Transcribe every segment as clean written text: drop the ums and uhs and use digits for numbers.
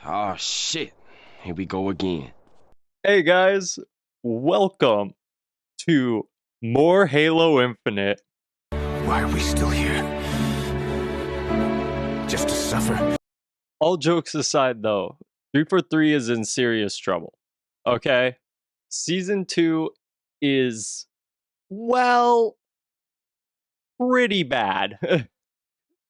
Oh shit. Here we go again. Hey guys, welcome to more Halo Infinite. Why are we still here? Just to suffer? All jokes aside though, 343 is in serious trouble. Okay? Season 2 is, well, pretty bad.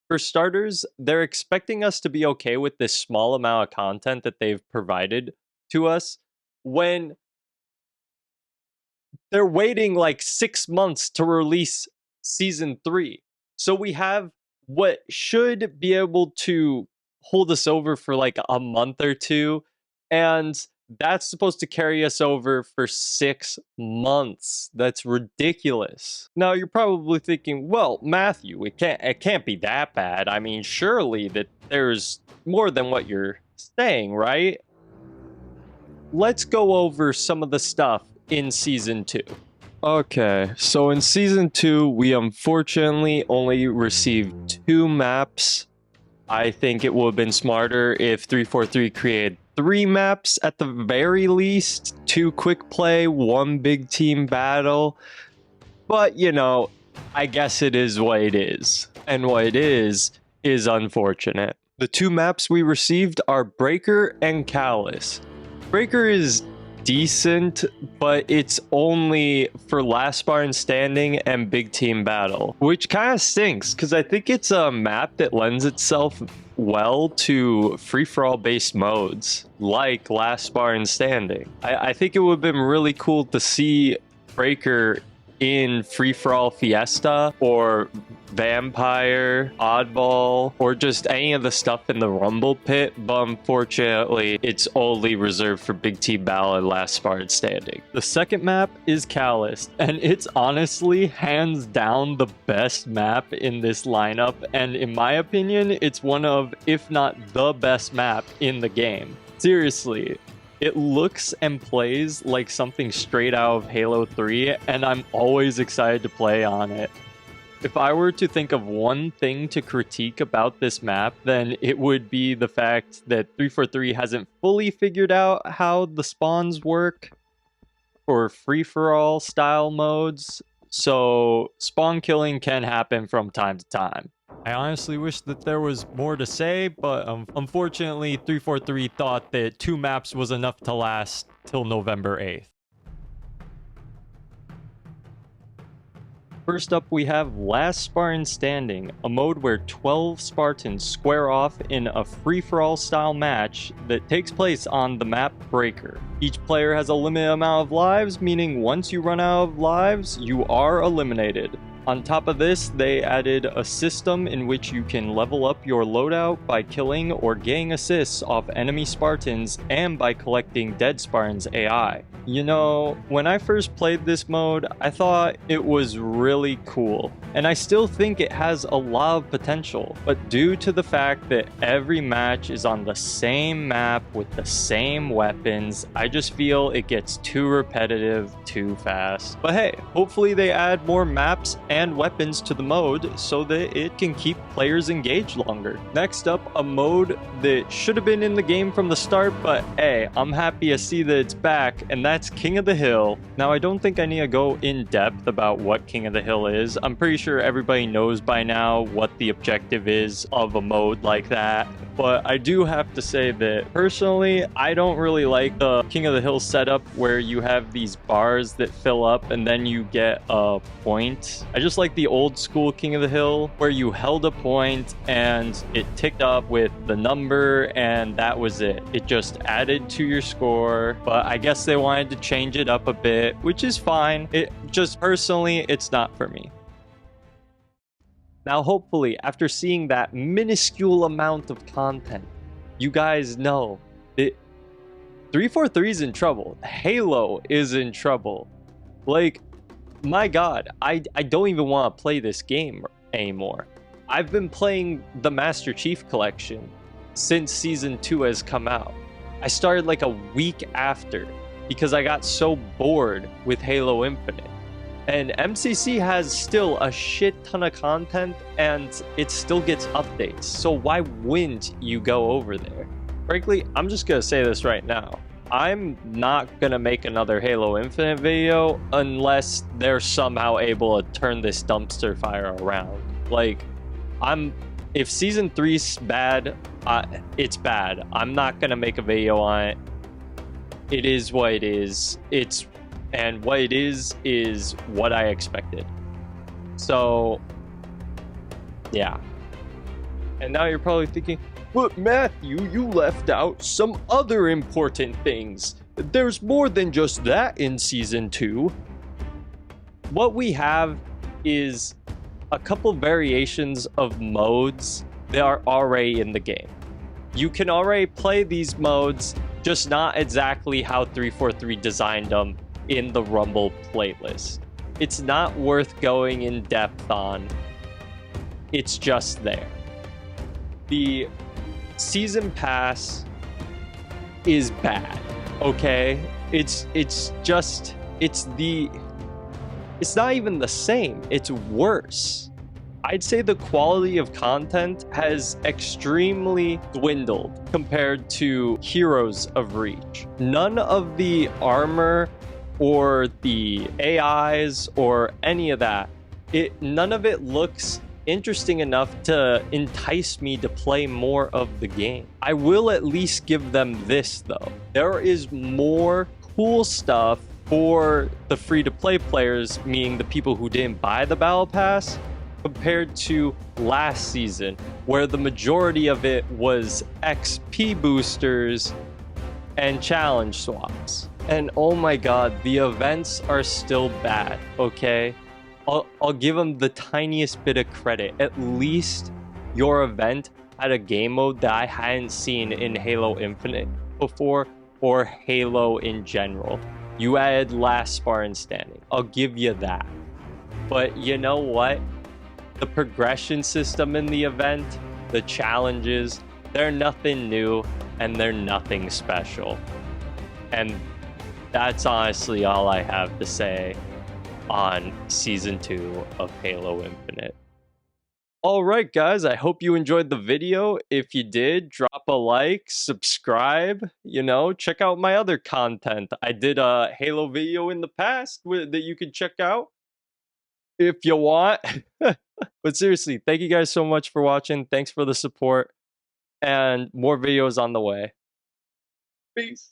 For starters, they're expecting us to be okay with this small amount of content that they've provided to us when they're waiting like 6 months to release season 3. So we have what should be able to hold us over for like a month or two, and that's supposed to carry us over for 6 months. That's ridiculous. Now you're probably thinking, well, Matthew, it can't be that bad. I mean, surely that there's more than what you're saying, right? Let's go over some of the stuff in season 2. Okay, so in season 2, we unfortunately only received 2 maps. I think it would have been smarter if 343 created 3 maps at the very least. 2 quick play, 1 big team battle. But, you know, I guess it is what it is. And what it is unfortunate. The 2 maps we received are Breaker and Callus. Breaker is decent, but it's only for Last Spartan Standing and Big Team Battle, which kind of stinks because I think it's a map that lends itself well to free-for-all based modes like Last Spartan Standing. I think it would have been really cool to see Breaker in free-for-all Fiesta or Vampire, Oddball, or just any of the stuff in the Rumble Pit, but unfortunately, it's only reserved for Big Team Battle and Last Spartan Standing. The second map is Callus, and it's honestly hands down the best map in this lineup, and in my opinion, it's one of, if not the best map in the game. Seriously. It looks and plays like something straight out of Halo 3, and I'm always excited to play on it. If I were to think of one thing to critique about this map, then it would be the fact that 343 hasn't fully figured out how the spawns work for free-for-all style modes, so spawn killing can happen from time to time. I honestly wish that there was more to say, but unfortunately 343 thought that 2 maps was enough to last till November 8th. First up, we have Last Spartan Standing, a mode where 12 Spartans square off in a free-for-all style match that takes place on the map Breaker. Each player has a limited amount of lives, meaning once you run out of lives, you are eliminated. On top of this, they added a system in which you can level up your loadout by killing or getting assists off enemy Spartans and by collecting dead Spartans AI. You know, when I first played this mode, I thought it was really cool, and I still think it has a lot of potential, but due to the fact that every match is on the same map with the same weapons, I just feel it gets too repetitive too fast. But hey, hopefully they add more maps and weapons to the mode so that it can keep players engaged longer. Next up, a mode that should have been in the game from the start, but hey, I'm happy to see that it's back, and that's King of the Hill. Now, I don't think I need to go in depth about what King of the Hill is. I'm pretty sure everybody knows by now what the objective is of a mode like that. But I do have to say that personally, I don't really like the King of the Hill setup where you have these bars that fill up and then you get a point. I just like the old school King of the Hill where you held a point and it ticked up with the number and that was it. It just added to your score, but I guess they wanted to change it up a bit, which is fine. It just personally, it's not for me. Now, hopefully, after seeing that minuscule amount of content, you guys know that 343 is in trouble. Halo is in trouble. Like, my god, I don't even want to play this game anymore. I've been playing the Master Chief Collection since Season 2 has come out. I started like a week after because I got so bored with Halo Infinite. And MCC has still a shit ton of content and it still gets updates. So why wouldn't you go over there? Frankly, I'm just gonna say this right now. I'm not gonna make another Halo Infinite video unless they're somehow able to turn this dumpster fire around. Like, if season 3's bad, it's bad. I'm not gonna make a video on it. It is what it is. And what it is what I expected. So, yeah. And now you're probably thinking, but Matthew, you left out some other important things. There's more than just that in Season 2. What we have is a couple variations of modes that are already in the game. You can already play these modes, just not exactly how 343 designed them in the Rumble playlist. It's not worth going in depth on. It's just there. The season pass is bad, okay? It's not even the same. It's worse. I'd say the quality of content has extremely dwindled compared to Heroes of Reach. None of the armor or the AIs or any of that, none of it looks interesting enough to entice me to play more of the game. I will at least give them this though. There is more cool stuff for the free-to-play players, meaning the people who didn't buy the Battle Pass, compared to last season, where the majority of it was XP boosters and challenge swaps. And oh my god, the events are still bad, okay? I'll give them the tiniest bit of credit. At least your event had a game mode that I hadn't seen in Halo Infinite before, or Halo in general. You added last Spartan standing. I'll give you that. But you know what? The progression system in the event, the challenges, they're nothing new and they're nothing special. And that's honestly all I have to say on Season 2 of Halo Infinite. Alright guys, I hope you enjoyed the video. If you did, drop a like, subscribe, check out my other content. I did a Halo video in the past that you can check out if you want. But seriously, thank you guys so much for watching. Thanks for the support, and more videos on the way. Peace.